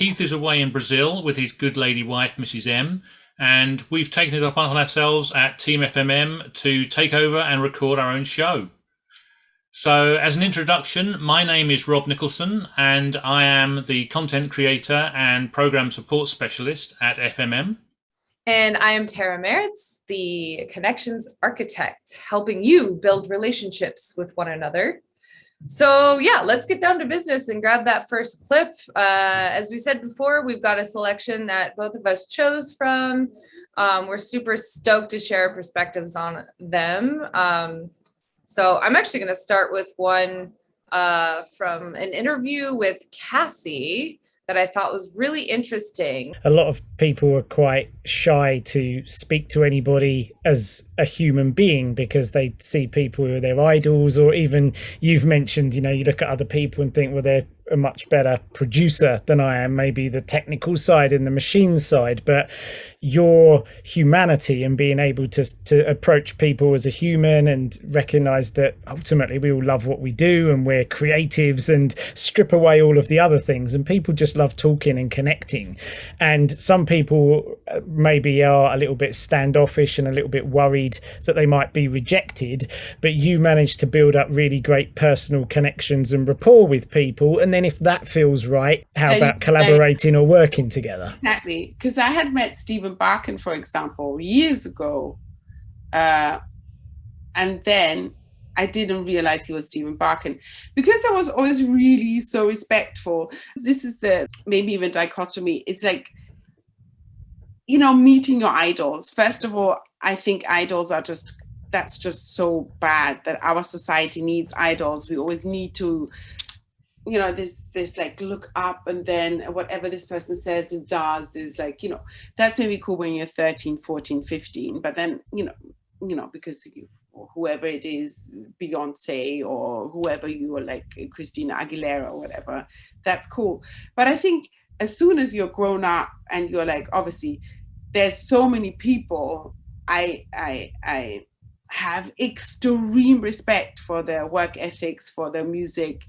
Keith is away in Brazil with his good lady wife, Mrs. M, and we've taken it upon ourselves at Team FMM to take over and record our own show. So, as an introduction, my name is Rob Nicholson, and I am the content creator and program support specialist at FMM. And I am Terra, the connections architect, helping you build relationships with one another. So yeah, let's get down to business and grab that first clip. As we said before, we've got a selection that both of us chose from. We're super stoked to share our perspectives on them. So I'm actually going to start with one from an interview with Cassie that I thought was really interesting. A lot of people are quite shy to speak to anybody as a human being because they see people who are their idols, or even you've mentioned, you look at other people and think, well, they're a much better producer than I am, maybe the technical side and the machine side, but your humanity and being able to approach people as a human and recognize that ultimately we all love what we do and we're creatives, and strip away all of the other things, and people just love talking and connecting. And some people maybe are a little bit standoffish and a little bit worried that they might be rejected, but you manage to build up really great personal connections and rapport with people. And then if that feels right, how about collaborating or working together? Exactly, because I had met Stephen Barkin, for example, years ago, and then I didn't realize he was Stephen Barkin because I was always really so respectful. This is the maybe even dichotomy. It's like, meeting your idols. First of all, I think idols are that's just so bad that our society needs idols. We always need to, this like look up, and then whatever this person says and does is like, that's maybe cool when you're 13, 14, 15. But then, because whoever it is, Beyonce or whoever you are, like Christina Aguilera or whatever, that's cool. But I think as soon as you're grown up and you're like, obviously, there's so many people I have extreme respect for their work ethics, for their music.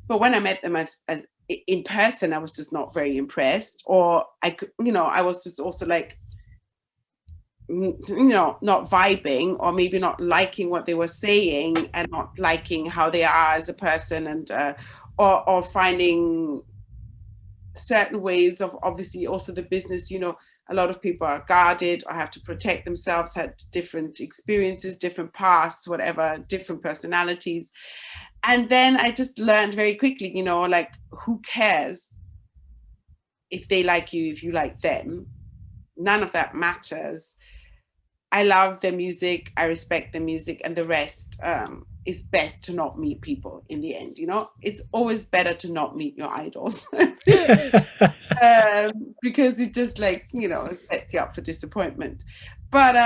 But when I met them as in person, I was just not very impressed. Or I was just also like, not vibing, or maybe not liking what they were saying, and not liking how they are as a person, and or finding certain ways of, obviously also the business, a lot of people are guarded or have to protect themselves, had different experiences, different pasts, whatever, different personalities. And then I just learned very quickly, like, who cares if they like you, if you like them? None of that matters. I love their music, I respect their music, and the rest is best to not meet people in the end. It's always better to not meet your idols because it just it sets you up for disappointment. But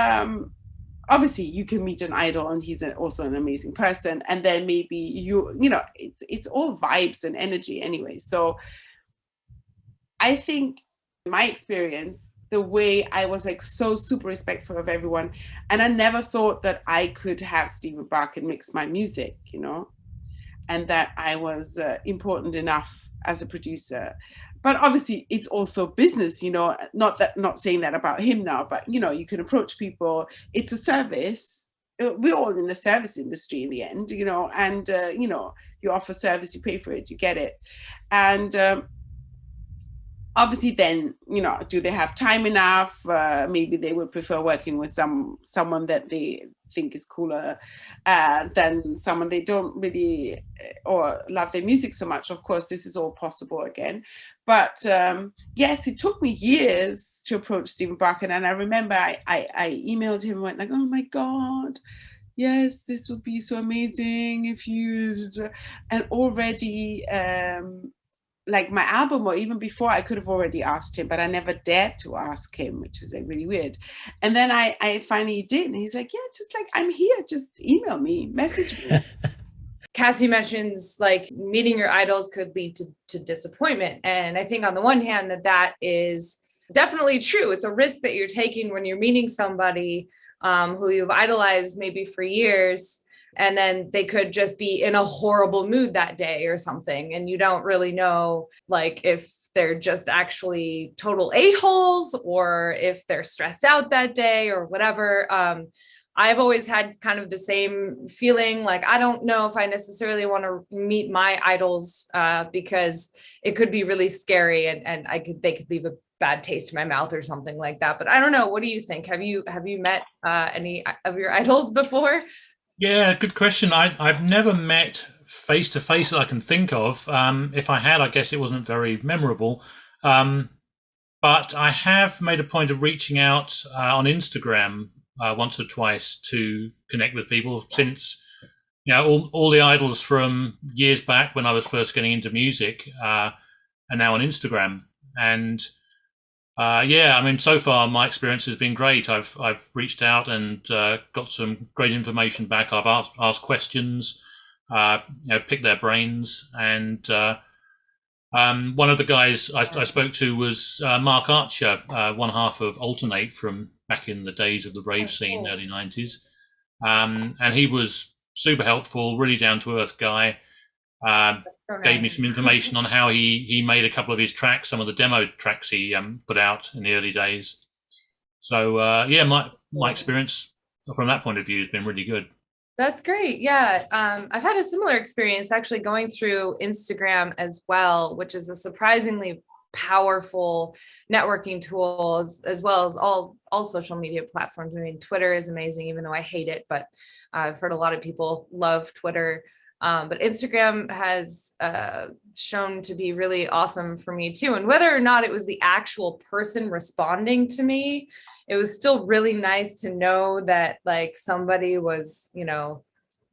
obviously you can meet an idol and he's also an amazing person, and then maybe it's all vibes and energy anyway. So I think in my experience, the way I was like so super respectful of everyone, and I never thought that I could have Stephen Barkin mix my music, and that I was important enough as a producer. But obviously it's also business, not saying that about him now, but you can approach people. It's a service. We're all in the service industry in the end, and you offer service, you pay for it, you get it. And obviously then, do they have time enough? Maybe they would prefer working with someone that they think is cooler than someone they don't really or love their music so much. Of course, this is all possible again. But yes, it took me years to approach Stephen Barkin. And I remember I emailed him and went like, oh my God, yes, this would be so amazing if you'd, and already like my album, or even before, I could have already asked him, but I never dared to ask him, which is like really weird. And then I finally did, and he's like, yeah, just like, I'm here, just email me, message me. Cassie mentions like meeting your idols could lead to disappointment. And I think on the one hand that is definitely true. It's a risk that you're taking when you're meeting somebody who you've idolized maybe for years. and then they could just be in a horrible mood that day or something, and you don't really know like if they're just actually total a-holes or if they're stressed out that day or whatever. I've always had kind of the same feeling, like I don't know if I necessarily want to meet my idols because it could be really scary, and they could leave a bad taste in my mouth or something like that. But I don't know. What do you think? Have you met any of your idols before? Yeah, good question. I've never met face to face that I can think of. If I had, I guess it wasn't very memorable. But I have made a point of reaching out on Instagram once or twice to connect with people, since all the idols from years back when I was first getting into music are now on Instagram. And I mean, so far my experience has been great. I've reached out and got some great information back. I've asked questions, picked their brains, and one of the guys I spoke to was Mark Archer, one half of Alternate from back in the days of the rave scene, early 90s, and he was super helpful, really down to earth guy. Gave me some information on how he made a couple of his tracks, some of the demo tracks he put out in the early days. So my experience from that point of view has been really good. That's great. Yeah. I've had a similar experience actually going through Instagram as well, which is a surprisingly powerful networking tool, as well as all social media platforms. I mean, Twitter is amazing, even though I hate it, but I've heard a lot of people love Twitter. But Instagram has shown to be really awesome for me too. And whether or not it was the actual person responding to me, it was still really nice to know that like somebody was,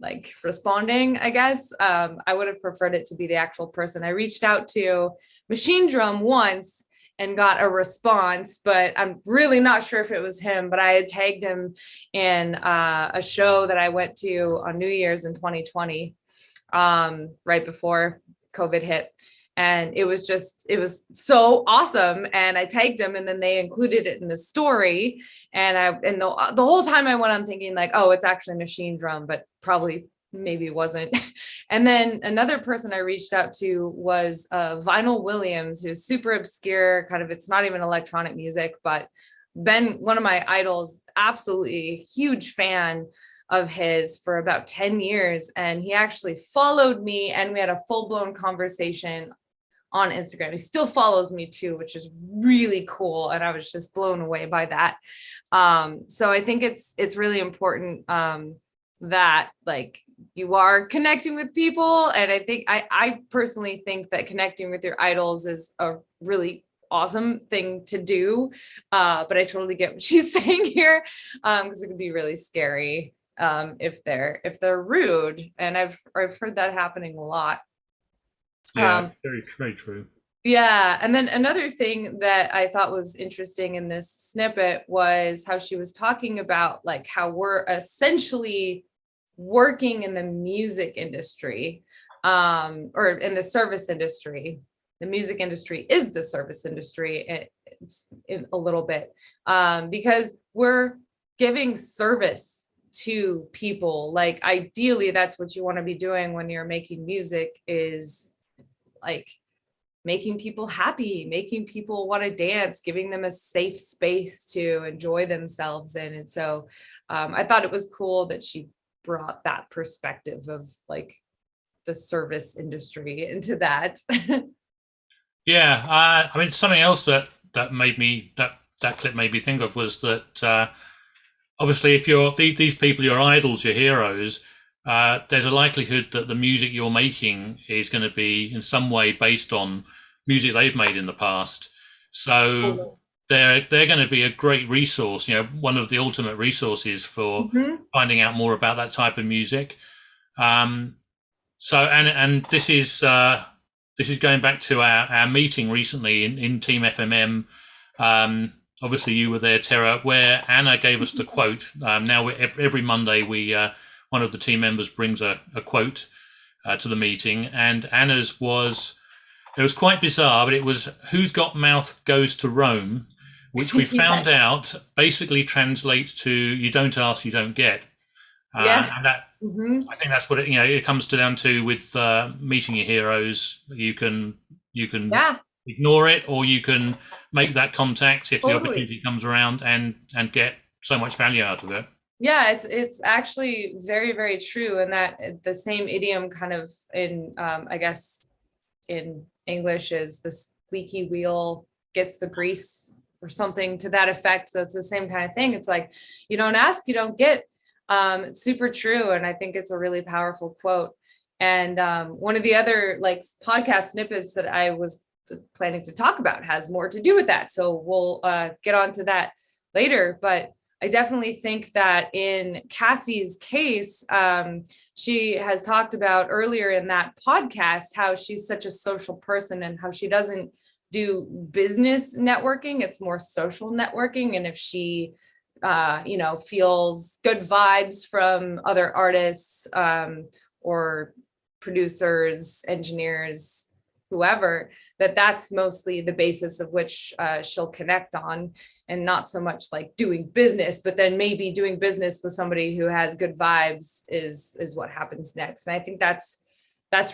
like responding, I guess. I would have preferred it to be the actual person. I reached out to Machine Drum once and got a response, but I'm really not sure if it was him, but I had tagged him in a show that I went to on New Year's in 2020. Right before COVID hit. And it was so awesome. And I tagged him, and then they included it in the story. And the whole time I went on thinking like, oh, it's actually Machine Drum, but probably maybe it wasn't. And then another person I reached out to was Vinyl Williams, who's super obscure, kind of, it's not even electronic music, but been one of my idols, absolutely huge fan of his for about 10 years. And he actually followed me, and we had a full-blown conversation on Instagram. He still follows me too, which is really cool. And I was just blown away by that. So I think it's really important that like you are connecting with people. And I think I personally think that connecting with your idols is a really awesome thing to do. But I totally get what she's saying here, because it could be really scary if they're rude, and I've heard that happening a lot. Yeah, very true. Yeah, and then another thing that I thought was interesting in this snippet was how she was talking about like how we're essentially working in the music industry, or in the service industry. The music industry is the service industry in a little bit, because we're giving service to people. Like ideally that's what you want to be doing when you're making music, is like making people happy, making people want to dance, giving them a safe space to enjoy themselves in. And so I thought it was cool that she brought that perspective of like the service industry into that. Yeah, I mean, something else that made me that clip made me think of was that obviously, if these people, your idols, your heroes, there's a likelihood that the music you're making is going to be in some way based on music they've made in the past. So they're going to be a great resource, one of the ultimate resources for finding out more about that type of music. So and this is going back to our meeting recently in Team FMM. Obviously, you were there, Terra, where Anna gave us the quote. Now, every Monday, one of the team members brings a quote to the meeting, and Anna's it was quite bizarre, but it was, "Who's got mouth goes to Rome," which we found out basically translates to, "You don't ask, you don't get." And that, I think that's what it comes down to with meeting your heroes. You can ignore it, or you can make that contact if the opportunity comes around and get so much value out of it. Yeah, it's actually very, very true. And that the same idiom kind of in, I guess, in English is the squeaky wheel gets the grease, or something to that effect. So it's the same kind of thing. It's like, you don't ask, you don't get. It's super true. And I think it's a really powerful quote. And one of the other like podcast snippets that I was planning to talk about has more to do with that. So we'll get onto that later. But I definitely think that in Cassie's case, she has talked about earlier in that podcast how she's such a social person and how she doesn't do business networking. It's more social networking. And if she, feels good vibes from other artists or producers, engineers, whoever, that's mostly the basis of which she'll connect on, and not so much like doing business, but then maybe doing business with somebody who has good vibes is what happens next. And I think that's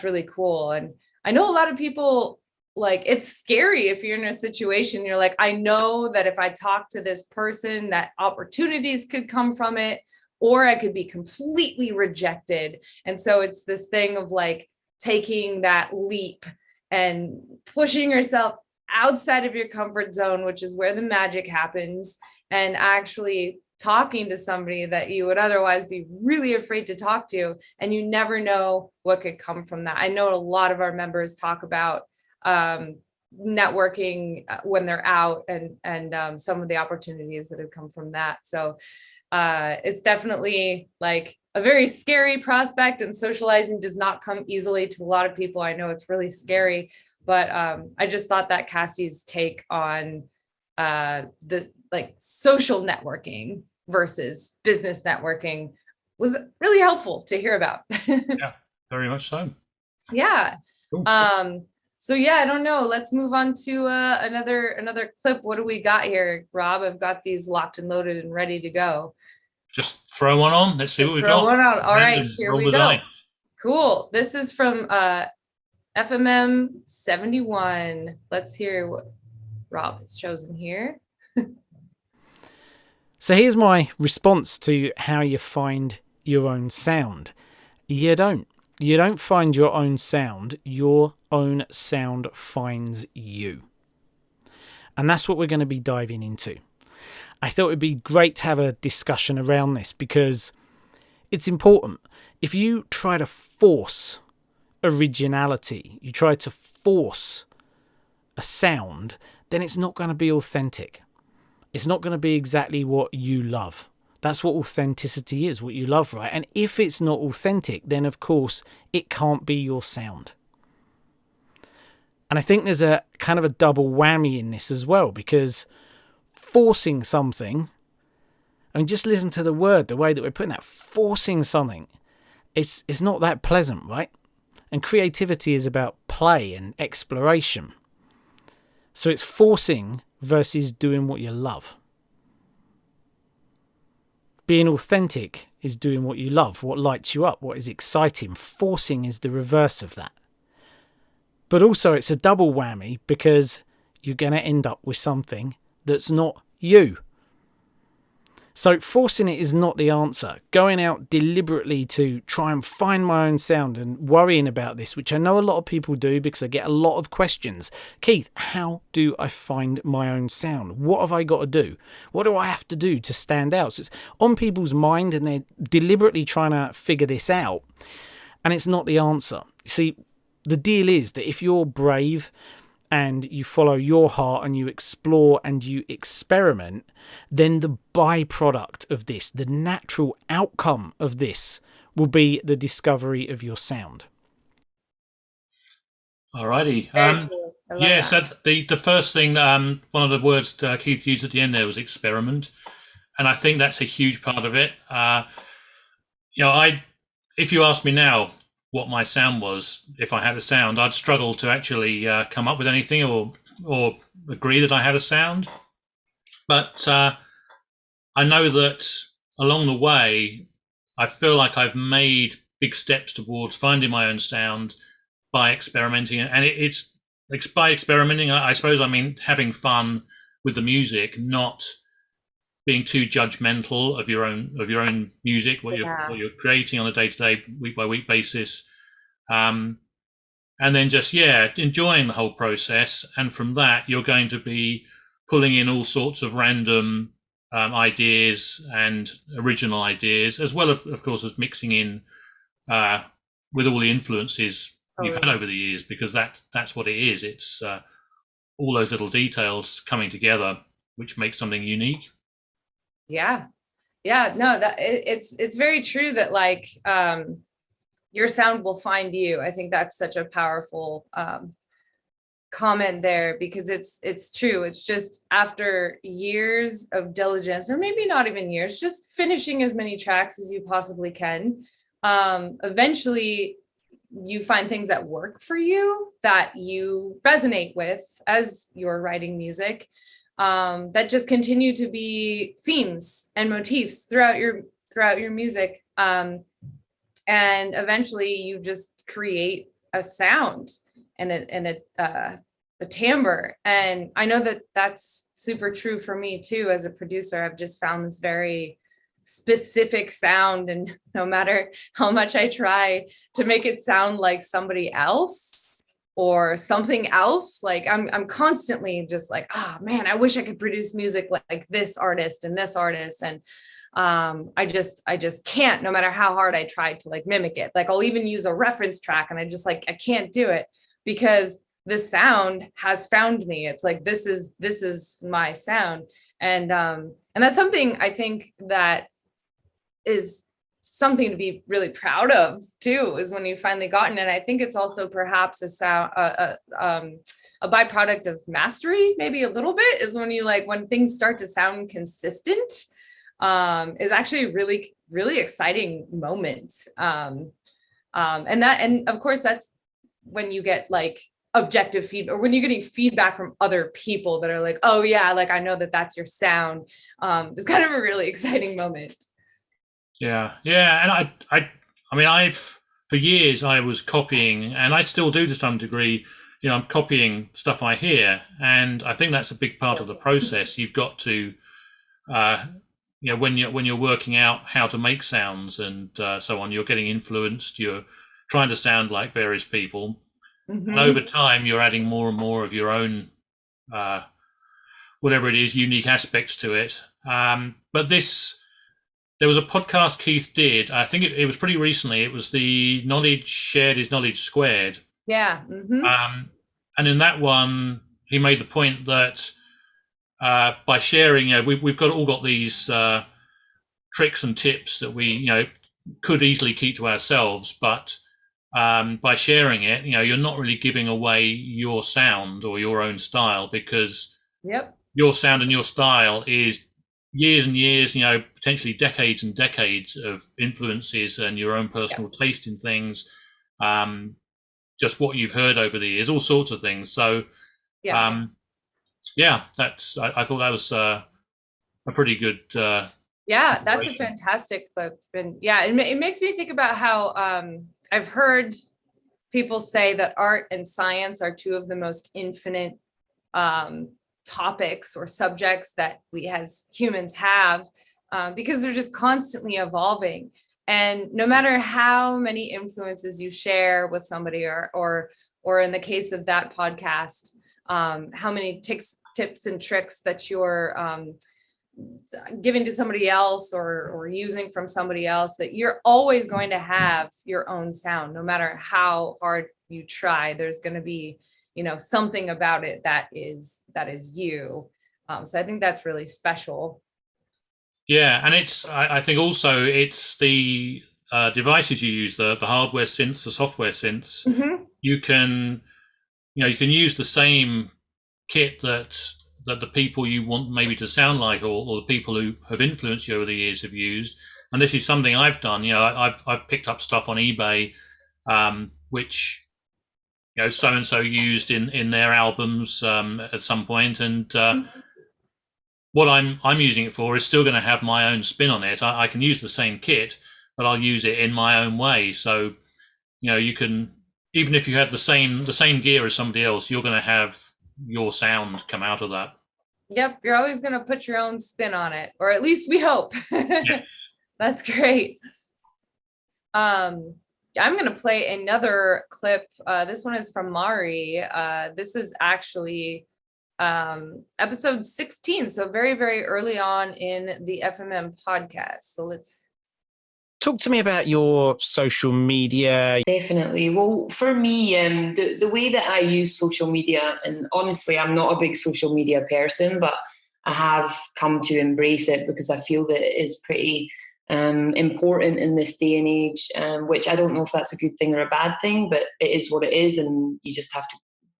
really cool. And I know a lot of people, like, it's scary if you're in a situation, you're like, I know that if I talk to this person, that opportunities could come from it, or I could be completely rejected. And so it's this thing of like taking that leap and pushing yourself outside of your comfort zone, which is where the magic happens, and actually talking to somebody that you would otherwise be really afraid to talk to. And you never know what could come from that. I know a lot of our members talk about networking when they're out, and some of the opportunities that have come from that. So it's definitely like a very scary prospect, and socializing does not come easily to a lot of people. I know it's really scary, but I just thought that Cassie's take on the like social networking versus business networking was really helpful to hear about. Yeah, very much so. Yeah. Cool. So yeah, I don't know. Let's move on to another clip. What do we got here, Rob? I've got these locked and loaded and ready to go. Just throw one on. Let's see what we've got. Throw one on. All right, here we go. Dice. Cool. This is from FMM167. Let's hear what Rob has chosen here. So here's my response to how you find your own sound. You don't. You don't find your own sound. Your own sound finds you. And that's what we're going to be diving into. I thought it'd be great to have a discussion around this because it's important. If you try to force originality, you try to force a sound, then it's not going to be authentic. It's not going to be exactly what you love. That's what authenticity is, what you love, right? And if it's not authentic, then of course it can't be your sound. And I think there's a kind of a double whammy in this as well, because forcing something, I mean, just listen to the word, the way that we're putting that, forcing something, it's not that pleasant, right? And creativity is about play and exploration. So it's forcing versus doing what you love. Being authentic is doing what you love, what lights you up, what is exciting. Forcing is the reverse of that. But also it's a double whammy because you're going to end up with something that's not you. So forcing it is not the answer. Going out deliberately to try and find my own sound and worrying about this, which I know a lot of people do because I get a lot of questions. Keith, how do I find my own sound? What have I got to do? What do I have to do to stand out? So it's on people's mind and they're deliberately trying to figure this out. And it's not the answer. See, the deal is that if you're brave and you follow your heart and you explore and you experiment, then the byproduct of this, the natural outcome of this, will be the discovery of your sound. Alrighty. Cool. So the first thing, one of the words Keith used at the end there was experiment, and I think that's a huge part of it. If you ask me now what my sound was, if I had a sound, I'd struggle to actually come up with anything or agree that I had a sound. But I know that along the way, I feel like I've made big steps towards finding my own sound by experimenting, and it's by experimenting. I suppose I mean having fun with the music, not being too judgmental of your own music, what you're creating on a day-to-day, week-by-week basis, and then just enjoying the whole process. And from that, you're going to be pulling in all sorts of random ideas and original ideas, as well as, of course, as mixing in with all the influences you've had over the years, because that's what it is. It's all those little details coming together, which makes something unique. No, that it's very true that like your sound will find you. I think that's such a powerful comment there, because it's true. It's just after years of diligence, or maybe not even years, just finishing as many tracks as you possibly can. Eventually you find things that work for you, that you resonate with as you're writing music, that just continue to be themes and motifs throughout your music. And eventually you just create a sound and a timbre. And I know that that's super true for me too. As a producer, I've just found this very specific sound, and no matter how much I try to make it sound like somebody else or something else, like I'm constantly just like, oh man, I wish I could produce music like this artist and this artist. And I just can't, no matter how hard I try to like mimic it. Like I'll even use a reference track and I can't do it, because the sound has found me. It's like, this is my sound. And that's something I think that is something to be really proud of too, is when you've finally gotten it. I think it's also perhaps a byproduct of mastery, maybe a little bit, is when you when things start to sound consistent, is actually a really, really exciting moment. And of course, that's when you get objective feedback, or when you're getting feedback from other people that are like, oh yeah, I know that that's your sound. It's kind of a really exciting moment. Yeah. And I mean, for years I was copying, and I still do to some degree. I'm copying stuff I hear, and I think that's a big part of the process. You've got to, when you're working out how to make sounds and so on, you're getting influenced. You're trying to sound like various people, and over time, you're adding more and more of your own, whatever it is, unique aspects to it. But there was a podcast Keith did. I think it was pretty recently. It was the Knowledge Shared is Knowledge Squared. Yeah. And in that one, he made the point that by sharing, we've all got these tricks and tips that we, could easily keep to ourselves, but by sharing it, you're not really giving away your sound or your own style, because your sound and your style is years and years, potentially decades and decades of influences and your own personal taste in things, just what you've heard over the years, all sorts of things. So, I thought that was a pretty good. That's a fantastic clip, and it makes me think about how I've heard people say that art and science are two of the most infinite topics or subjects that we as humans have, because they're just constantly evolving. And no matter how many influences you share with somebody, or in the case of that podcast, how many tips and tricks that you're giving to somebody else or using from somebody else, that you're always going to have your own sound. No matter how hard you try, there's going to be something about it that is you. So I think that's really special. And I think also it's the devices you use, the hardware synths, the software synths. You can use the same kit that the people you want maybe to sound like, or the people who have influenced you over the years have used. And this is something I've done. I've picked up stuff on eBay, which so and so used in their albums at some point, and what I'm using it for is still going to have my own spin on it. I can use the same kit, but I'll use it in my own way. So, you can, even if you have the same gear as somebody else, you're going to have your sound come out of that. Yep, you're always going to put your own spin on it, or at least we hope. Yes. That's great. I'm going to play another clip. This one is from Mari. This is actually episode 16, so very, very early on in the FMM podcast. So let's talk to me about your social media. Definitely. Well, for me, the way that I use social media, and honestly, I'm not a big social media person, but I have come to embrace it because I feel that it is pretty important in this day and age, which I don't know if that's a good thing or a bad thing, but it is what it is, and you just have to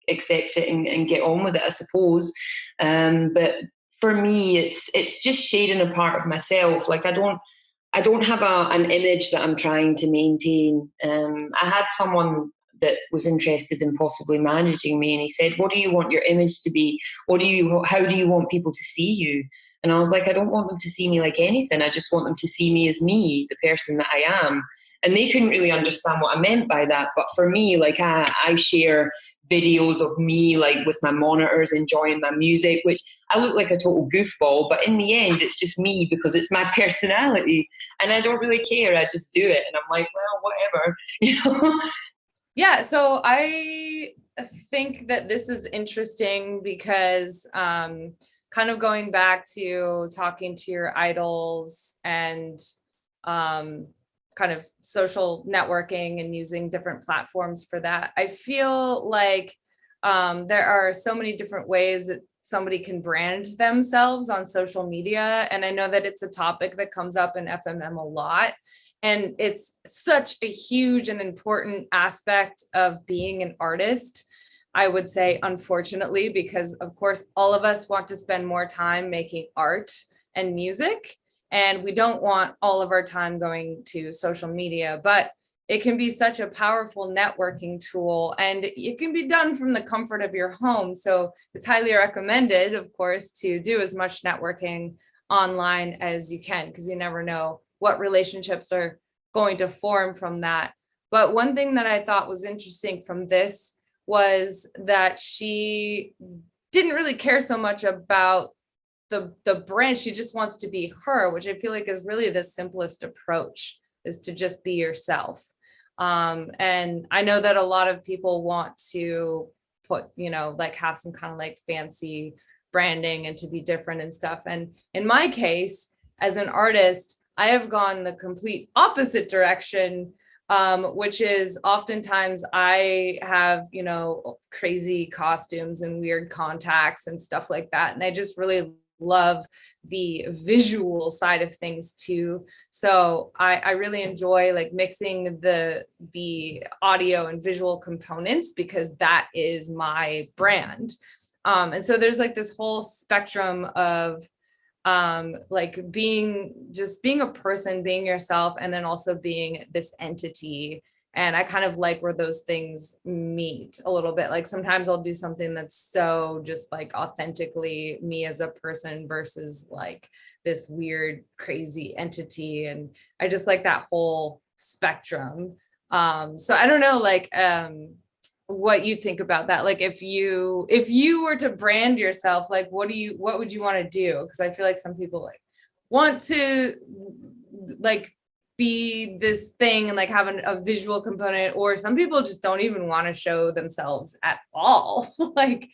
accept it and get on with it, I suppose. But for me, it's just sharing a part of myself. Like I don't have an image that I'm trying to maintain. I had someone that was interested in possibly managing me, and he said, "What do you want your image to be? How do you want people to see you?" And I was like, I don't want them to see me like anything. I just want them to see me as me, the person that I am. And they couldn't really understand what I meant by that. But for me, like I share videos of me like with my monitors enjoying my music, which I look like a total goofball, but in the end it's just me because it's my personality and I don't really care. I just do it and I'm like, well, whatever, you know. Yeah, so I think that this is interesting because kind of going back to talking to your idols and kind of social networking and using different platforms for that. I feel like there are so many different ways that somebody can brand themselves on social media. And I know that it's a topic that comes up in FMM a lot. And it's such a huge and important aspect of being an artist, I would say, unfortunately, because of course, all of us want to spend more time making art and music. And we don't want all of our time going to social media, but it can be such a powerful networking tool and it can be done from the comfort of your home. So it's highly recommended, of course, to do as much networking online as you can, because you never know what relationships are going to form from that. But one thing that I thought was interesting from this was that she didn't really care so much about the brand. She just wants to be her, which I feel like is really the simplest approach, is to just be yourself. And I know that a lot of people want to put, like have some kind of like fancy branding and to be different and stuff. And in my case, as an artist, I have gone the complete opposite direction, which is oftentimes I have, crazy costumes and weird contacts and stuff like that. And I just really love the visual side of things too. So I really enjoy like mixing the audio and visual components because that is my brand. And so there's like this whole spectrum of like being a person, being yourself, and then also being this entity. And I kind of like where those things meet a little bit. Like sometimes I'll do something that's so just like authentically me as a person versus like this weird, crazy entity. And I just like that whole spectrum. So I don't know, like what you think about that. Like if you were to brand yourself, like what would you want to do? Because I feel like some people like want to like be this thing and like have a visual component, or some people just don't even want to show themselves at all. Like,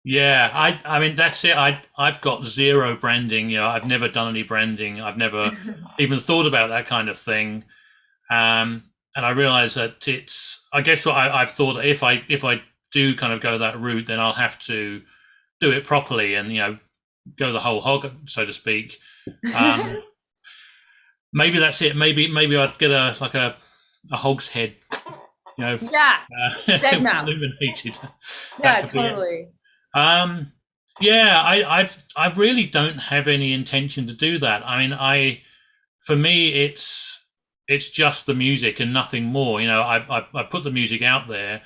yeah, I mean that's it. I've got zero branding. I've never done any branding. I've never even thought about that kind of thing. And I realize that I guess what I've thought, if I do kind of go that route, then I'll have to do it properly and go the whole hog, so to speak. Maybe that's it. Maybe I'd get a hog's head, yeah, dead mouse, illuminated. Yeah, totally. Yeah, I really don't have any intention to do that. I mean, for me, it's just the music and nothing more. I put the music out there.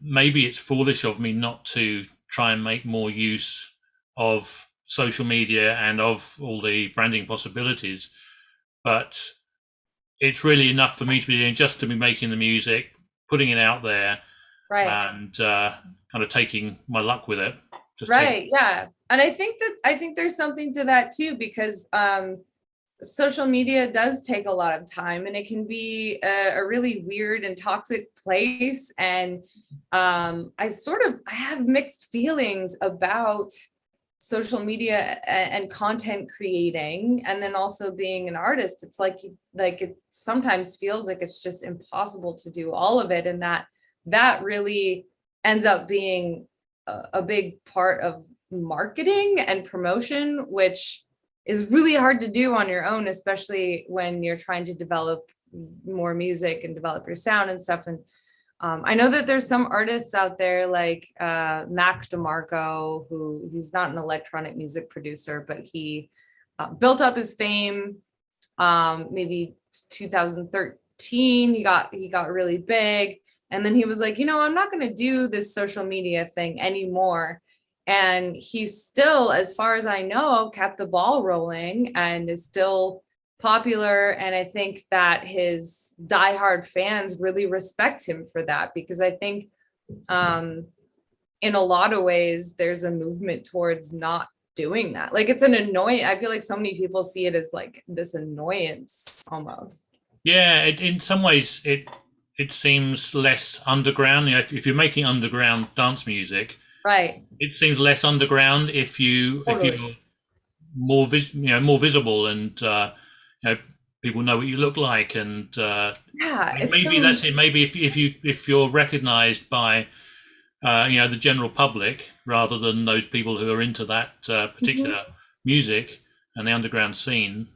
Maybe it's foolish of me not to try and make more use of social media and of all the branding possibilities. But it's really enough for me to be doing, just to be making the music, putting it out there, Right. and kind of taking my luck with it. Right. Yeah. And I think there's something to that too, because social media does take a lot of time, and it can be a really weird and toxic place. And I have mixed feelings about social media and content creating, and then also being an artist. It's like it sometimes feels like it's just impossible to do all of it, and that really ends up being a big part of marketing and promotion, which is really hard to do on your own, especially when you're trying to develop more music and develop your sound and stuff. And I know that there's some artists out there like Mac DeMarco, who he's not an electronic music producer, but he built up his fame maybe 2013. He got really big. And then he was like, I'm not going to do this social media thing anymore. And he's still, as far as I know, kept the ball rolling and is still popular. And I think that his diehard fans really respect him for that, because I think in a lot of ways, there's a movement towards not doing that. Like, it's an annoying, I feel like so many people see it as like this annoyance almost. Yeah, in some ways, it seems less underground. If you're making underground dance music, right, it seems less underground if you're more visible, and people know what you look like, and maybe that's it. Maybe if you're recognized by the general public, rather than those people who are into that particular music and the underground scene.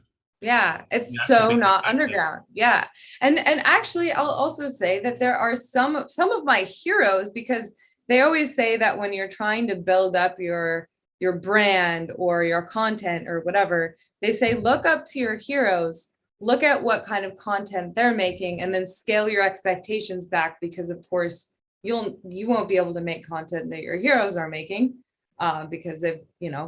Yeah, it's so not underground. Yeah. And actually, I'll also say that there are some of my heroes, because they always say that when you're trying to build up your brand or your content or whatever, they say, look up to your heroes, look at what kind of content they're making, and then scale your expectations back, because of course you won't be able to make content that your heroes are making because they've,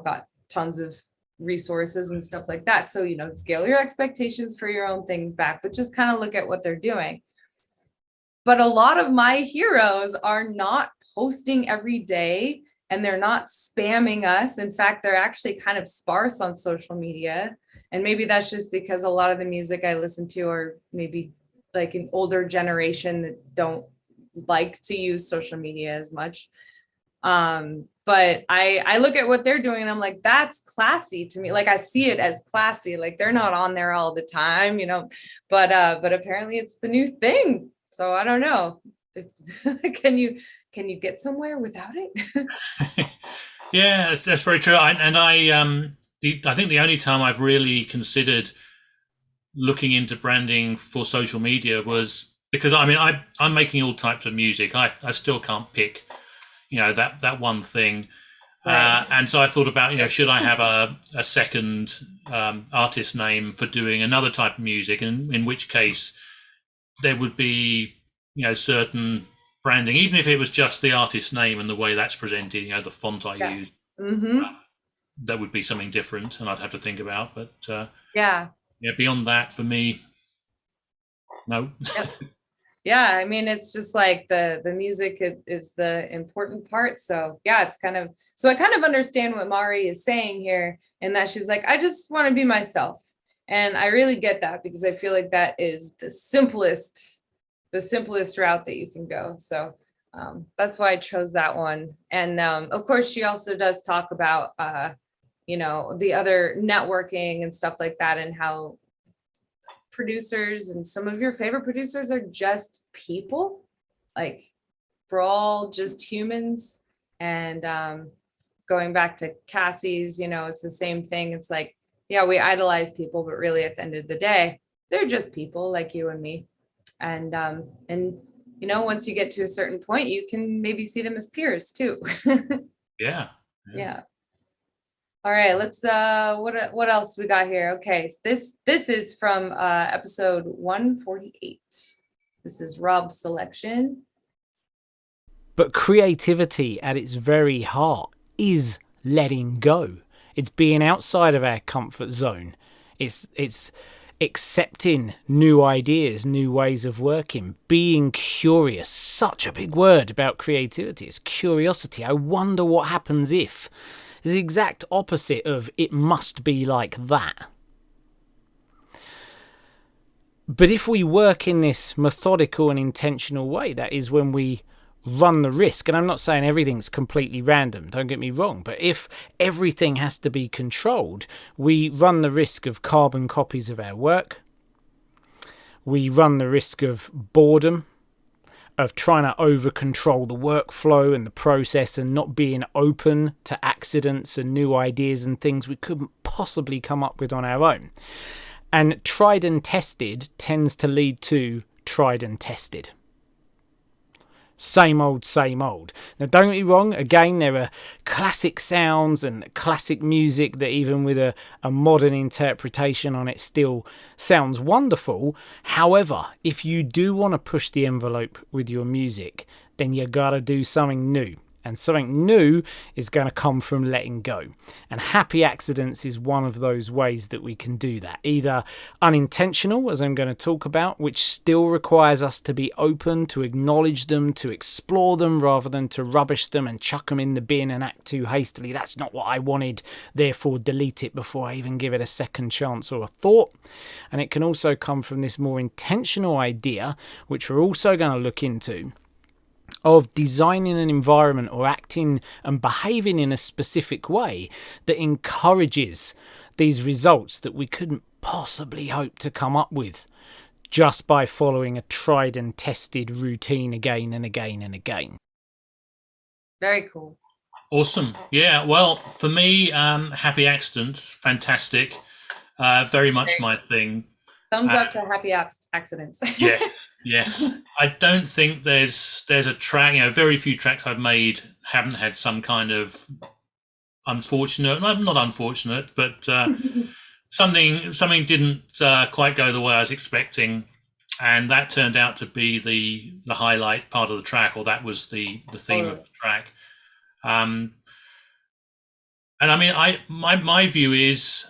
got tons of resources and stuff like that. So, scale your expectations for your own things back, but just kind of look at what they're doing. But a lot of my heroes are not posting every day, and they're not spamming us. In fact, they're actually kind of sparse on social media. And maybe that's just because a lot of the music I listen to are maybe like an older generation that don't like to use social media as much. But I look at what they're doing and I'm like, that's classy to me. Like, I see it as classy. Like, they're not on there all the time, but apparently it's the new thing. So I don't know. Can you get somewhere without it? Yeah, that's very true. I think the only time I've really considered looking into branding for social media was because I'm making all types of music. I still can't pick that one thing. Right. And so I thought about, should I have a second artist name for doing another type of music, and in which case there would be, certain branding, even if it was just the artist name and the way that's presented, the font I use, that would be something different, and I'd have to think about. But beyond that, for me, no. Yep. Yeah, it's just like the music is the important part. So yeah, I kind of understand what Mari is saying here, and that she's like, I just want to be myself. And I really get that, because I feel like that is the simplest route that you can go. So that's why I chose that one. And of course, she also does talk about the other networking and stuff like that, and how producers and some of your favorite producers are just people. Like, we're all just humans. And going back to Cassie's, it's the same thing. It's like, yeah, we idolize people, but really at the end of the day, they're just people like you and me. And once you get to a certain point, you can maybe see them as peers too. Yeah. All right, let's what else we got here? Okay, this is from episode 148. This is Rob's selection. But creativity at its very heart is letting go. It's being outside of our comfort zone. It's accepting new ideas, new ways of working, being curious. Such a big word about creativity. It's curiosity. I wonder what happens if. It's the exact opposite of it must be like that. But if we work in this methodical and intentional way, that is when we run the risk, and I'm not saying everything's completely random, don't get me wrong, but if everything has to be controlled, we run the risk of carbon copies of our work. We run the risk of boredom, of trying to over control the workflow and the process and not being open to accidents and new ideas and things we couldn't possibly come up with on our own. And tried and tested tends to lead to tried and tested. Same old, same old. Now, don't get me wrong, again, there are classic sounds and classic music that even with a modern interpretation on it still sounds wonderful. However, if you do want to push the envelope with your music, then you gotta do something new. And something new is going to come from letting go. And happy accidents is one of those ways that we can do that. Either unintentional, as I'm going to talk about, which still requires us to be open, to acknowledge them, to explore them, rather than to rubbish them and chuck them in the bin and act too hastily. That's not what I wanted, therefore delete it before I even give it a second chance or a thought. And it can also come from this more intentional idea, which we're also going to look into, of designing an environment or acting and behaving in a specific way that encourages these results that we couldn't possibly hope to come up with just by following a tried and tested routine again and again and again. Very cool. Awesome. Yeah, well, for me, happy accidents, fantastic. Very much my thing. Thumbs up to happy accidents. Yes. I don't think there's a track, very few tracks I've made haven't had some kind of not unfortunate, but something didn't quite go the way I was expecting, and that turned out to be the highlight part of the track, or that was the theme of the track. And I mean, my view is,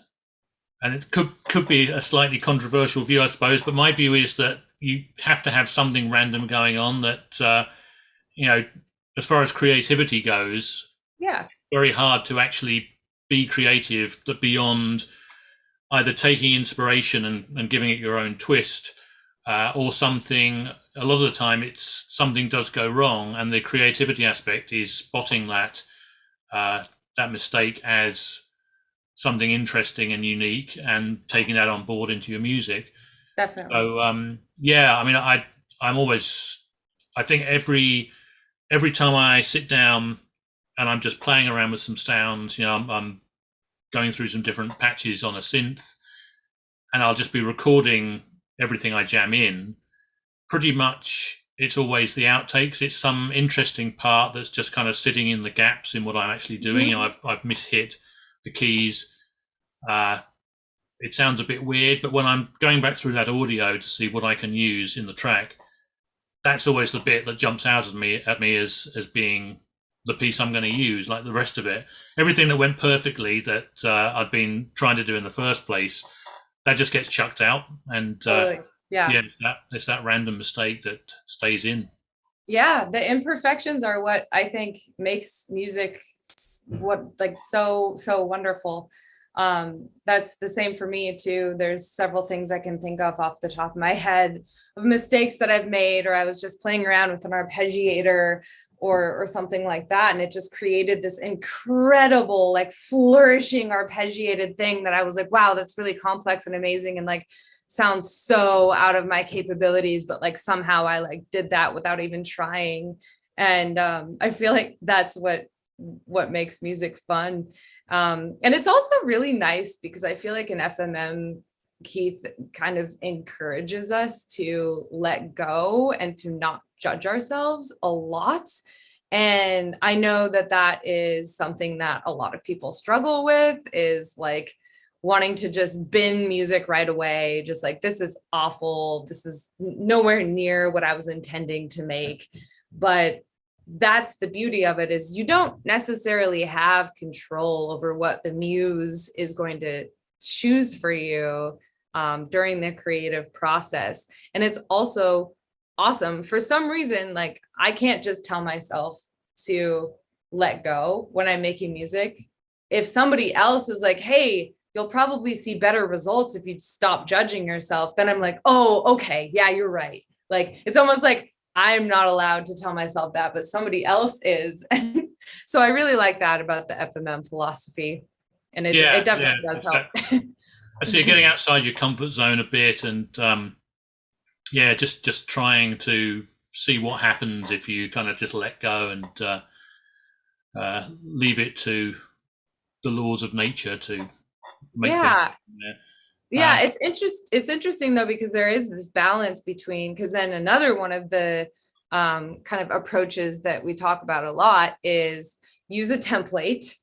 and it could be a slightly controversial view, I suppose, but my view is that you have to have something random going on that, as far as creativity goes, very hard to actually be creative that beyond either taking inspiration and giving it your own twist, or something, a lot of the time it's something does go wrong, and the creativity aspect is spotting that mistake as something interesting and unique and taking that on board into your music. Definitely. So I mean, I think every time I sit down and I'm just playing around with some sounds, I'm going through some different patches on a synth, and I'll just be recording everything I jam in. Pretty much it's always the outtakes. It's some interesting part that's just kind of sitting in the gaps in what I'm actually doing. Mm-hmm. I've mishit the keys. It sounds a bit weird, but when I'm going back through that audio to see what I can use in the track, that's always the bit that jumps out at me as being the piece I'm going to use. Like the rest of it, everything that went perfectly that I'd been trying to do in the first place, that just gets chucked out, and it's that random mistake that stays in. Yeah, the imperfections are what I think makes music so wonderful. That's the same for me too. There's several things I can think of off the top of my head of mistakes that I've made, or I was just playing around with an arpeggiator or something like that, and it just created this incredible, like, flourishing arpeggiated thing that I was like, wow, that's really complex and amazing, and like sounds so out of my capabilities, but like somehow I like did that without even trying. And I feel like that's what makes music fun. And it's also really nice because I feel like in FMM, Keith kind of encourages us to let go and to not judge ourselves a lot. And I know that is something that a lot of people struggle with, is like wanting to just bin music right away. Just like, this is awful. This is nowhere near what I was intending to make. But that's the beauty of it, is you don't necessarily have control over what the muse is going to choose for you. during the creative process. And it's also awesome. For some reason, like I can't just tell myself to let go when I'm making music. If somebody else is like, hey, you'll probably see better results if you stop judging yourself, then I'm like, oh, okay, yeah, you're right. Like, it's almost like I'm not allowed to tell myself that, but somebody else is. So I really like that about the FMM philosophy. And it definitely does help. I see you're getting outside your comfort zone a bit, and just trying to see what happens if you kind of just let go and leave it to the laws of nature to make things happen there. Yeah, it's interesting though, because there is this balance between, because then another one of the kind of approaches that we talk about a lot is use a template,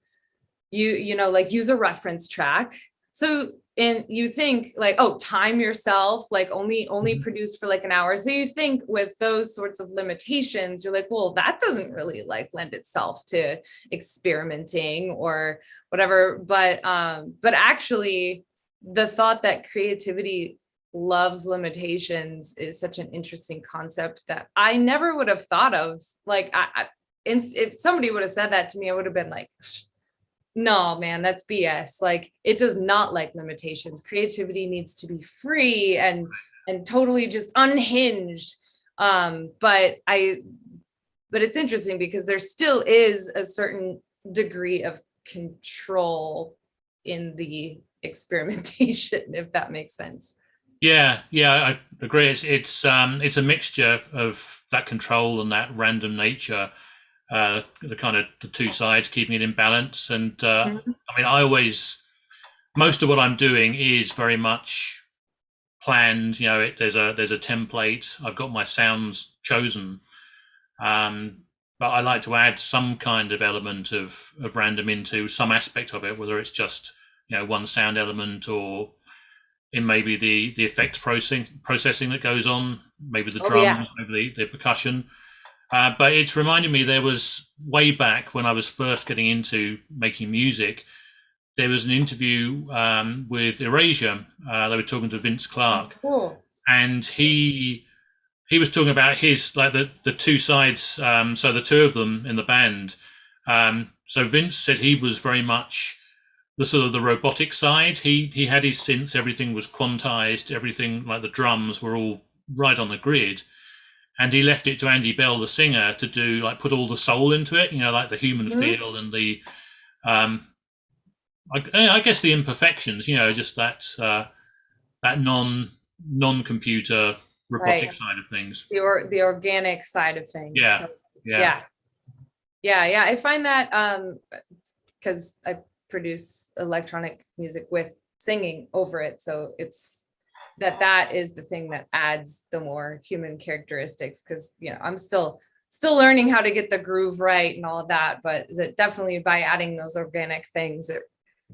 like use a reference track. So, and you think like, oh, time yourself, like only produce for like an hour. So you think with those sorts of limitations, you're like, well, that doesn't really like lend itself to experimenting or whatever. But actually, the thought that creativity loves limitations is such an interesting concept that I never would have thought of. Like, if somebody would have said that to me, I would have been like, no, man, that's BS. Like, it does not like limitations. Creativity needs to be free and totally just unhinged. But it's interesting because there still is a certain degree of control in the experimentation, if that makes sense. Yeah, I agree. It's a mixture of that control and that random nature, the kind of the two sides, keeping it in balance. And I mean, most of what I'm doing is very much planned. There's a template. I've got my sounds chosen, but I like to add some kind of element of random into some aspect of it, whether it's just one sound element or in maybe the effects processing that goes on, maybe the drums, maybe the percussion. But it's reminded me, there was way back when I was first getting into making music, there was an interview with Erasure. They were talking to Vince Clarke, and he was talking about his, like the two sides. So the two of them in the band. So Vince said he was very much the sort of the robotic side. He had his synths, everything was quantized, everything, like the drums were all right on the grid. And he left it to Andy Bell, the singer, to do, like, put all the soul into it, like the human feel and the, I guess the imperfections, just that non-computer robotic side of things. The organic side of things. Yeah. I find that because I produce electronic music with singing over it, so it's that is the thing that adds the more human characteristics, because I'm still learning how to get the groove right and all of that, but definitely by adding those organic things, it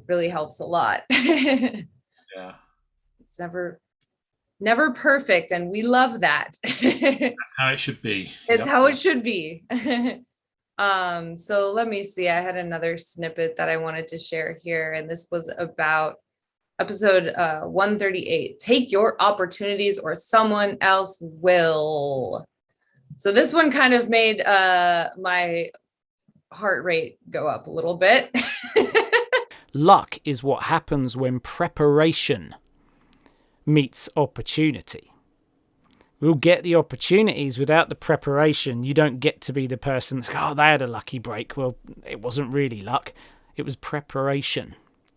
really helps a lot. Yeah, it's never perfect, and we love that. That's how it should be. It's how it should be. So let me see, I had another snippet that I wanted to share here, and this was about episode 138, take your opportunities or someone else will. So this one kind of made my heart rate go up a little bit. Luck is what happens when preparation meets opportunity. We'll get the opportunities. Without the preparation, you don't get to be the person that's, oh, they had a lucky break. Well, it wasn't really luck. It was preparation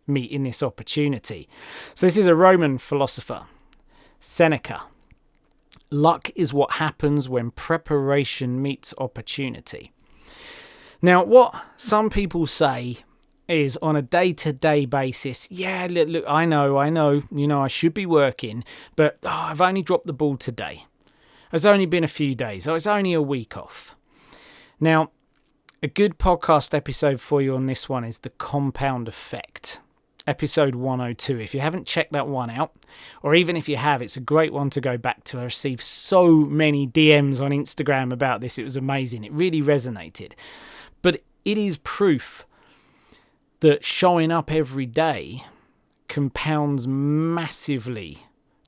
meeting this opportunity. So this is a Roman philosopher, Seneca. Luck is what happens when preparation meets opportunity. Now, what some people say is on a day-to-day basis, yeah, look, I know, I should be working, but I've only dropped the ball today. It's only been a few days, or it's only a week off. Now, a good podcast episode for you on this one is The Compound Effect, episode 102. If you haven't checked that one out, or even if you have, it's a great one to go back to. I received so many DMs on Instagram about this. It was amazing. It really resonated. But it is proof that showing up every day compounds massively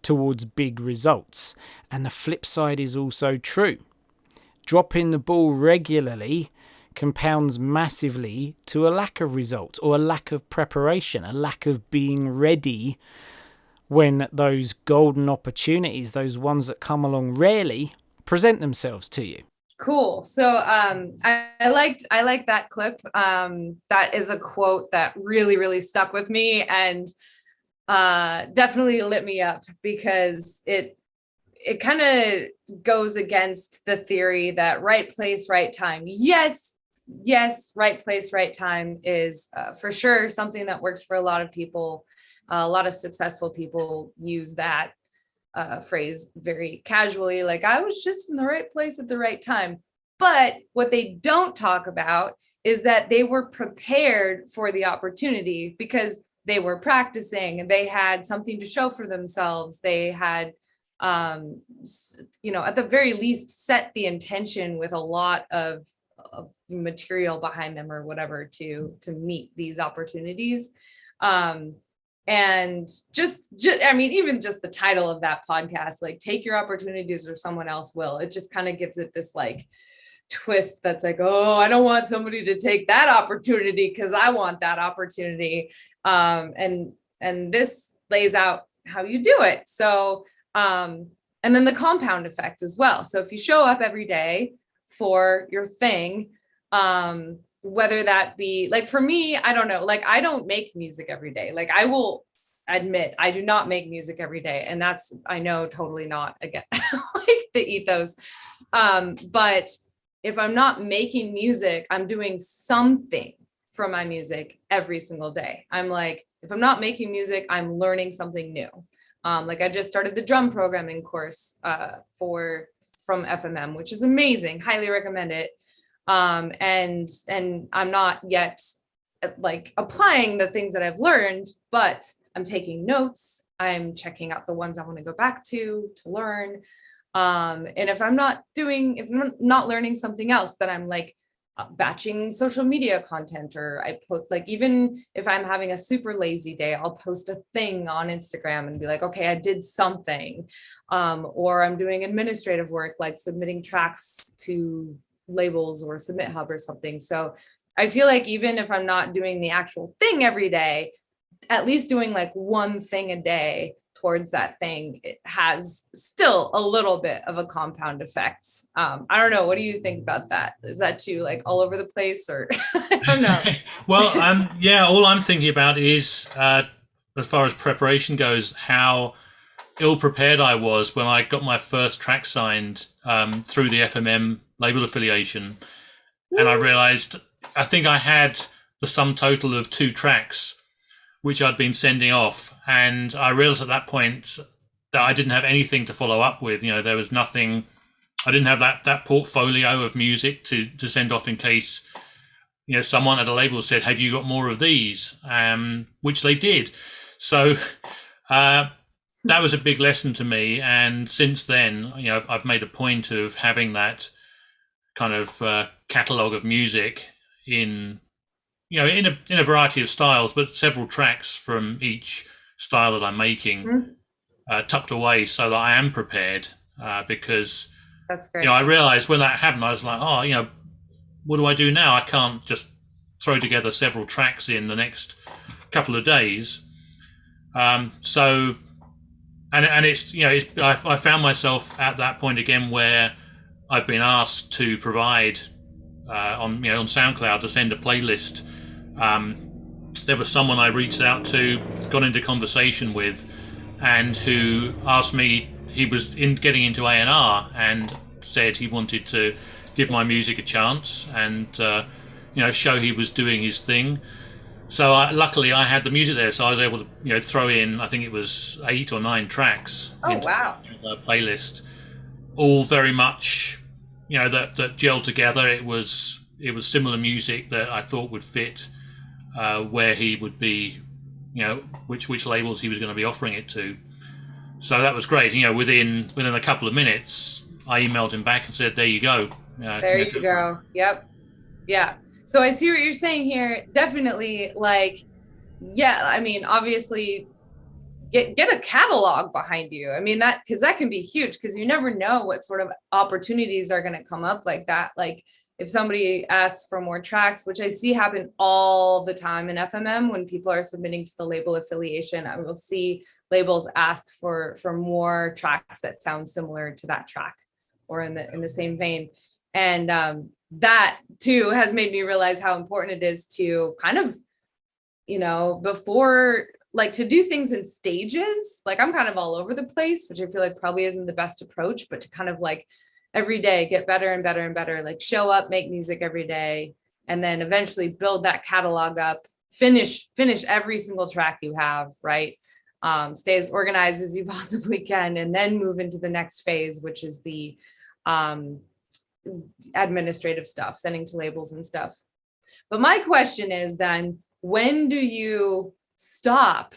towards big results. And the flip side is also true. Dropping the ball regularly compounds massively to a lack of results, or a lack of preparation, a lack of being ready when those golden opportunities, those ones that come along rarely, present themselves to you. Cool. So I liked that clip. That is a quote that really stuck with me, and definitely lit me up, because it kind of goes against the theory that right place, right time. Yes, right place, right time is for sure something that works for a lot of people. A lot of successful people use that phrase very casually, like I was just in the right place at the right time. But what they don't talk about is that they were prepared for the opportunity, because they were practicing and they had something to show for themselves. They had, at the very least, set the intention with a lot of material behind them or whatever to meet these opportunities. And even just the title of that podcast, like take your opportunities or someone else will, it just kind of gives it this like twist that's like, oh, I don't want somebody to take that opportunity because I want that opportunity. And this lays out how you do it. So, and then the compound effect as well. So if you show up every day for your thing, whether that be like, for me, I don't know, like I don't make music every day. Like I will admit I do not make music every day. And that's, I know, totally not, again, like the ethos. But if I'm not making music, I'm doing something for my music every single day. I'm like, if I'm not making music, I'm learning something new. Like I just started the drum programming course from FMM, which is amazing. Highly recommend it. And I'm not yet like applying the things that I've learned, but I'm taking notes. I'm checking out the ones I want to go back to learn. And if I'm not learning something else, then I'm like batching social media content, or I put, like, even if I'm having a super lazy day, I'll post a thing on Instagram and be like, okay, I did something. Or I'm doing administrative work, like submitting tracks to labels or Submit Hub or something. So I feel like even if I'm not doing the actual thing every day, at least doing like one thing a day towards that thing, it has still a little bit of a compound effect. I don't know. What do you think about that? Is that too like all over the place, or I don't know? Well, yeah, all I'm thinking about is, as far as preparation goes, how ill prepared I was when I got my first track signed through the FMM label affiliation. And I realized, I think I had the sum total of 2 tracks which I'd been sending off. And I realized at that point that I didn't have anything to follow up with. You know, there was nothing, I didn't have that portfolio of music to send off in case, you know, someone at a label said, have you got more of these? Which they did. So that was a big lesson to me. And since then, you know, I've made a point of having that kind of catalogue of music in a variety of styles, but several tracks from each style that I'm making tucked away so that I am prepared, because that's great. You know, I realized when that happened, I was like, oh, you know, what do I do now? I can't just throw together several tracks in the next couple of days. So it's, you know, I found myself at that point again where I've been asked to provide on SoundCloud to send a playlist. There was someone I reached out to, got into conversation with, and who asked me, he was getting into A&R and said he wanted to give my music a chance and show he was doing his thing. So luckily I had the music there, so I was able to, you know, throw in, I think it was 8 or 9 tracks into the playlist, all very much, you know, that gelled together. It was similar music that I thought would fit where he would be, you know, which labels he was going to be offering it to. So that was great. You know, within a couple of minutes, I emailed him back and said, "There you go." There you go. Yep. Yeah. So I see what you're saying here. Definitely, like, yeah. I mean, obviously, get a catalog behind you. I mean, because that can be huge, because you never know what sort of opportunities are going to come up like that. Like if somebody asks for more tracks, which I see happen all the time in FMM, when people are submitting to the label affiliation, I will see labels ask for more tracks that sound similar to that track or in the same vein. And that too has made me realize how important it is to kind of, before, like, to do things in stages. Like I'm kind of all over the place, which I feel like probably isn't the best approach, but to kind of like every day get better and better and better, like show up, make music every day, and then eventually build that catalog up, finish every single track you have, right? Stay as organized as you possibly can, and then move into the next phase, which is the administrative stuff, sending to labels and stuff. But my question is then, when do you stop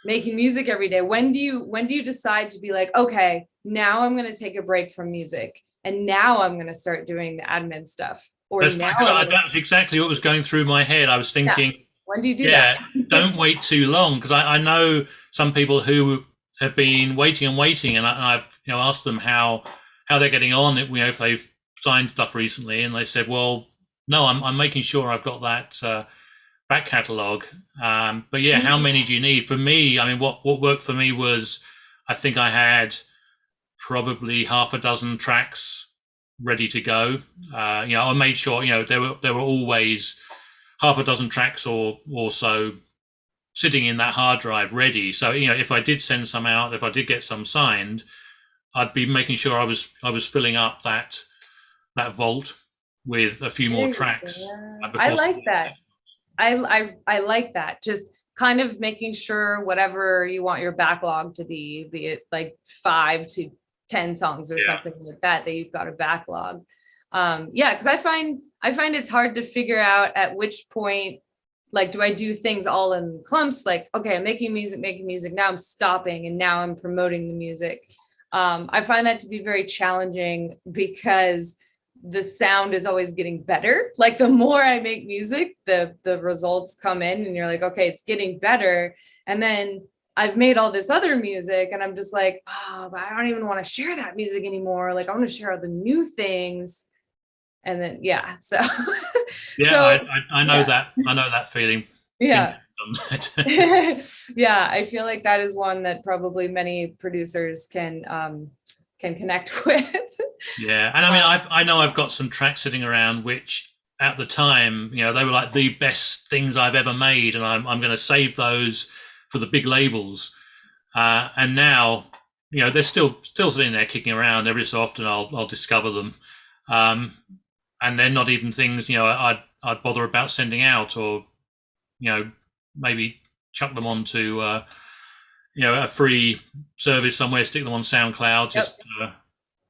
making music every day? When do you decide to be like, okay, now I'm going to take a break from music, and now I'm going to start doing the admin stuff? Or that's exactly what was going through my head. I was thinking, when do you do that? Don't wait too long, because I know some people who have been waiting, and I've asked them how they're getting on. If they've signed stuff recently, and they said, well, no, I'm making sure I've got that back catalogue. But yeah, how many do you need? For me, I mean, what worked for me was, I think I had probably half a dozen tracks ready to go. I made sure there were always half a dozen tracks or so sitting in that hard drive ready. So if I did send some out, if I did get some signed, I'd be making sure I was filling up that vault with a few more tracks. I like that. I like that. Just kind of making sure whatever you want your backlog to be it like 5 to 10 songs or something like that you've got a backlog. Because I find it's hard to figure out at which point, like, do I do things all in clumps? Like, okay, I'm making music, now I'm stopping, and now I'm promoting the music. I find that to be very challenging, because the sound is always getting better. Like the more I make music, the results come in, and you're like, okay, it's getting better. And then I've made all this other music, and I'm just like, oh, but I don't even want to share that music anymore. Like I want to share all the new things. And then, so. I know that. I know that feeling. Yeah. I feel like that is one that probably many producers can connect with. Yeah, and I mean, I know I've got some tracks sitting around which, at the time, they were like the best things I've ever made, and I'm going to save those for the big labels. And now, they're still sitting there kicking around. Every so often, I'll discover them, and they're not even things I'd bother about sending out, or maybe chuck them onto a free service somewhere, stick them on SoundCloud,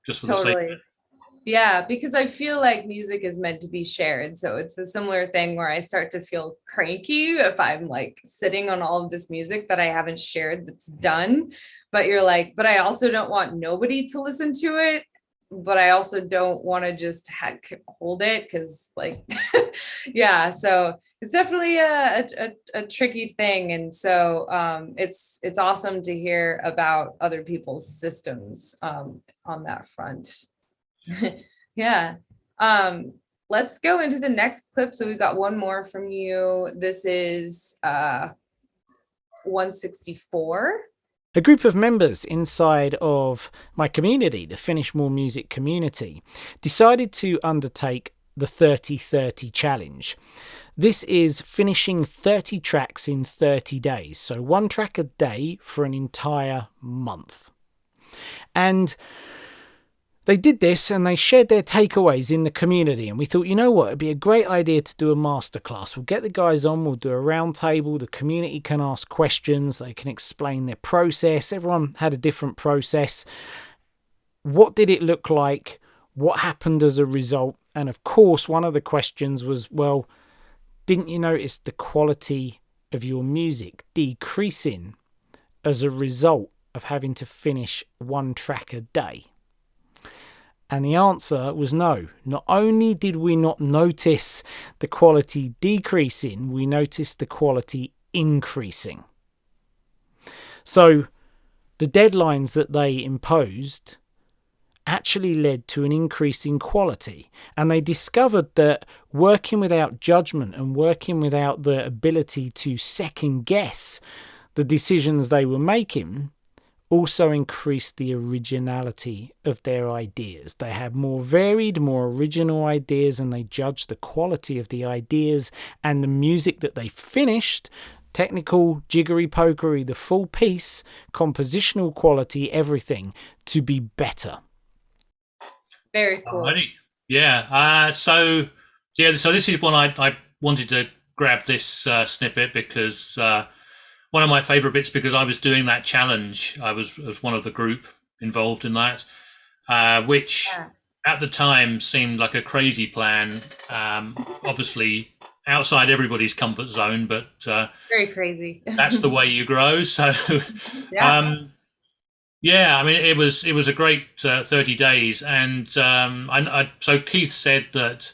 just for the sake. Yeah, because I feel like music is meant to be shared. So it's a similar thing where I start to feel cranky if I'm like sitting on all of this music that I haven't shared that's done. But you're like, but I also don't want nobody to listen to it. But I also don't want to just hold it, because like, so it's definitely a tricky thing. And so it's awesome to hear about other people's systems on that front. Let's go into the next clip. So we've got one more from you. This is 164. A group of members inside of my community, the Finish More Music community, decided to undertake the 30-30 challenge. This is finishing 30 tracks in 30 days, so one track a day for an entire month. And they did this, and they shared their takeaways in the community, and we thought, you know what, it'd be a great idea to do a masterclass. We'll get the guys on, we'll do a round table, the community can ask questions, they can explain their process. Everyone had a different process. What did it look like? What happened as a result? And of course, one of the questions was, well, didn't you notice the quality of your music decreasing as a result of having to finish one track a day? And the answer was no. Not only did we not notice the quality decreasing, we noticed the quality increasing. So the deadlines that they imposed actually led to an increase in quality. And they discovered that working without judgment and working without the ability to second guess the decisions they were making also increased the originality of their ideas. They had more varied, more original ideas, and they judged the quality of the ideas and the music that they finished. Technical, jiggery pokery, the full piece, compositional quality, everything to be better. Very cool. Alrighty. Yeah. So this is one I wanted to grab this snippet because one of my favorite bits, because I was doing that challenge. I was one of the group involved in that, which at the time seemed like a crazy plan. Obviously outside everybody's comfort zone, but very crazy. That's the way you grow. So yeah, I mean, it was a great 30 days, and so Keith said that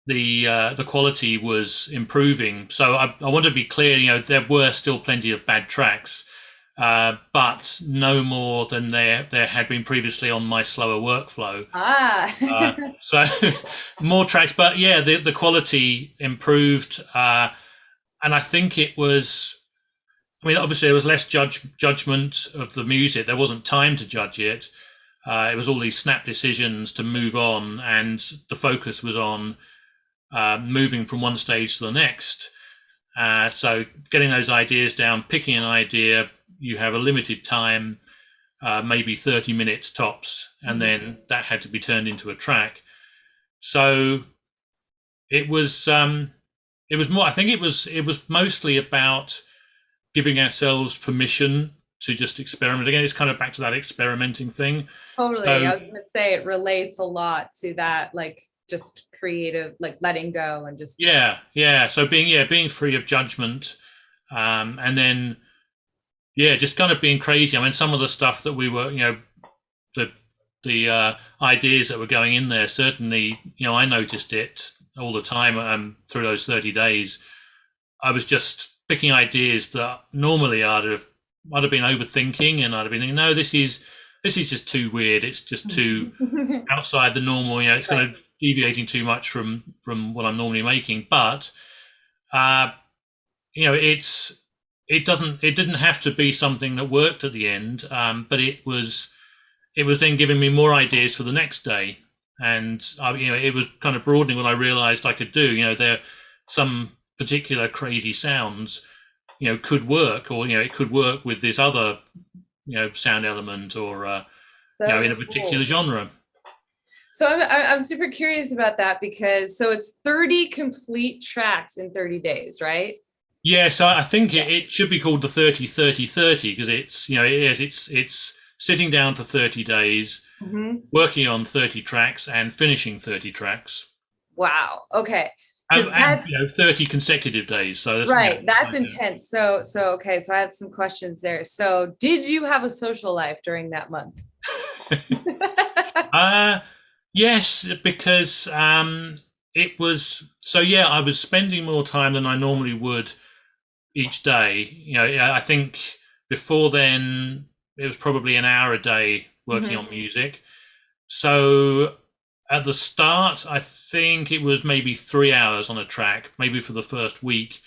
the quality was improving. So I want to be clear, you know, there were still plenty of bad tracks, but no more than there had been previously on my slower workflow. So more tracks, but yeah, the quality improved, and I think it was. I mean, obviously, there was less judgment of the music. There wasn't time to judge it. It was all these snap decisions to move on, and the focus was on moving from one stage to the next. So getting those ideas down, picking an idea, you have a limited time, maybe 30 minutes tops, and then that had to be turned into a track. So it was more. I think it was mostly about giving ourselves permission to just experiment. Again, it's kind of back to that experimenting thing. Totally. So, I was going to say it relates a lot to that, like just creative, like letting go and just. Yeah. So being free of judgment, and then, just kind of being crazy. I mean, some of the stuff that we were, you know, the ideas that were going in there, certainly, you know, I noticed it all the time through those 30 days. I was just picking ideas that normally I'd have been overthinking, and I'd have been thinking, no, this is just too weird. It's just too outside the normal. You know, it's kind of deviating too much from what I'm normally making. But you know, it didn't have to be something that worked at the end. But it was then giving me more ideas for the next day, and you know, it was kind of broadening what I realized I could do. You know, there some particular crazy sounds, you know, could work, or, you know, it could work with this other, you know, sound element, or you know, in a particular genre. So I'm super curious about that, because so it's 30 complete tracks in 30 days, right? Yeah, so I think it should be called the 30-30-30, because it's, you know, it's sitting down for 30 days, working on 30 tracks and finishing 30 tracks. Wow. Okay. And you know, 30 consecutive days. So that's, right. That's intense. So okay. So I have some questions there. So did you have a social life during that month? Yes, because it was, so yeah, I was spending more time than I normally would each day. You know, I think before then it was probably an hour a day working on music. So at the start, I think it was maybe 3 hours on a track, maybe for the first week.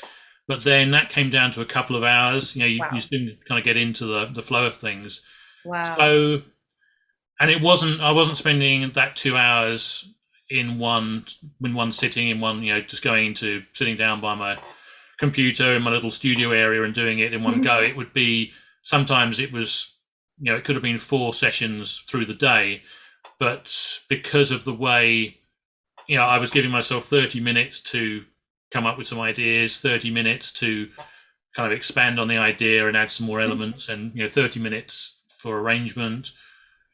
But then that came down to a couple of hours. You know, you soon kind of get into the flow of things. Wow. So, and I wasn't spending that 2 hours in one sitting, in one, you know, just sitting down by my computer in my little studio area and doing it in one go. It would be, sometimes it was, you know, it could have been 4 sessions through the day. But because of the way, you know, I was giving myself 30 minutes to come up with some ideas, 30 minutes to kind of expand on the idea and add some more elements, and, you know, 30 minutes for arrangement,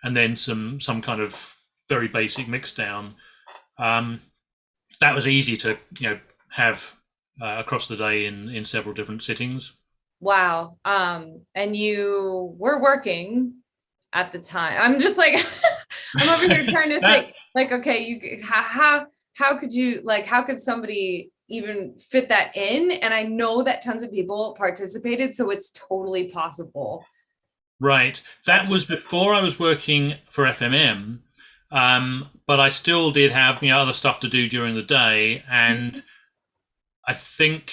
and then some kind of very basic mix down. That was easy to, you know, have across the day in several different sittings. Wow. And you were working at the time. I'm just like, I'm over here trying to think, like, okay, how could you, like, how could somebody even fit that in. And I know that tons of people participated, so it's totally possible. Right. That was before I was working for FMM, but I still did have other stuff to do during the day, and I think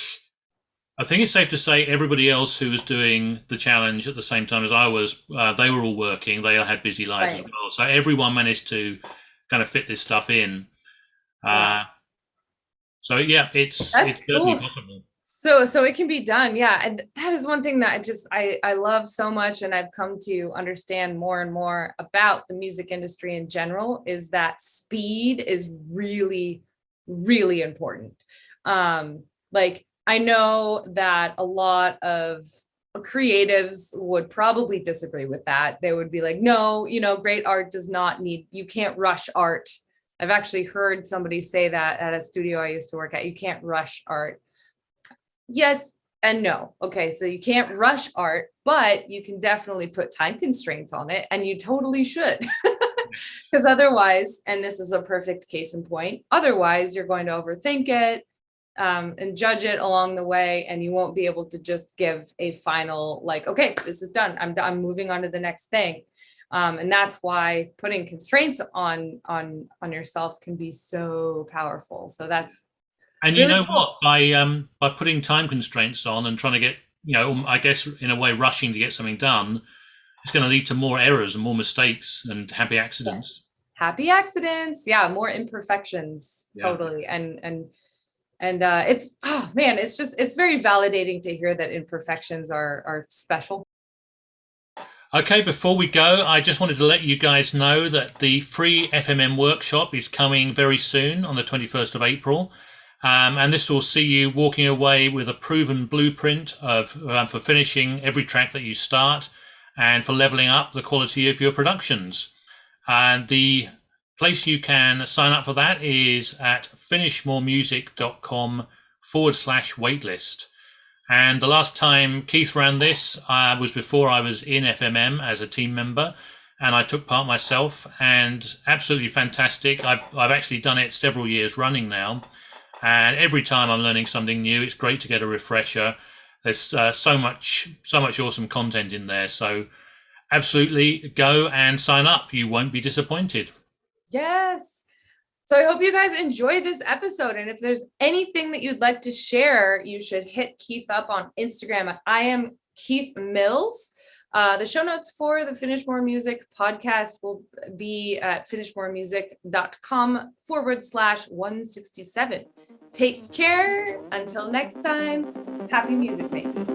it's safe to say everybody else who was doing the challenge at the same time as I was, they were all working. They all had busy lives as well, so everyone managed to kind of fit this stuff in. So yeah, it's certainly possible. So it can be done. Yeah. And that is one thing that I love so much. And I've come to understand more and more about the music industry in general, is that speed is really, really important. Like, I know that a lot of creatives would probably disagree with that. They would be like, no, great art does not need, you can't rush art. I've actually heard somebody say that at a studio I used to work at. You can't rush art. Yes and no. Okay, so you can't rush art, but you can definitely put time constraints on it, and you totally should. Because otherwise, and this is a perfect case in point, otherwise you're going to overthink it and judge it along the way, and you won't be able to just give a final, like, okay, this is done. I'm moving on to the next thing. And that's why putting constraints on yourself can be so powerful. So that's and really you know cool. What, by putting time constraints on and trying to get, I guess in a way rushing to get something done, it's going to lead to more errors and more mistakes and happy accidents. Happy accidents, yeah, more imperfections, totally. And it's, oh man, it's very validating to hear that imperfections are special. Okay, before we go, I just wanted to let you guys know that the free FMM workshop is coming very soon on the 21st of April. And this will see you walking away with a proven blueprint for finishing every track that you start and for leveling up the quality of your productions. And the place you can sign up for that is at finishmoremusic.com/waitlist. And the last time Keith ran this was before I was in FMM as a team member, and I took part myself, and absolutely fantastic. I've actually done it several years running now, and every time I'm learning something new. It's great to get a refresher. There's so much awesome content in there. So absolutely go and sign up. You won't be disappointed. Yes. So I hope you guys enjoyed this episode. And if there's anything that you'd like to share, you should hit Keith up on Instagram at I am Keith Mills. The show notes for the Finish More Music podcast will be at finishmoremusic.com/167. Take care. Until next time, happy music making.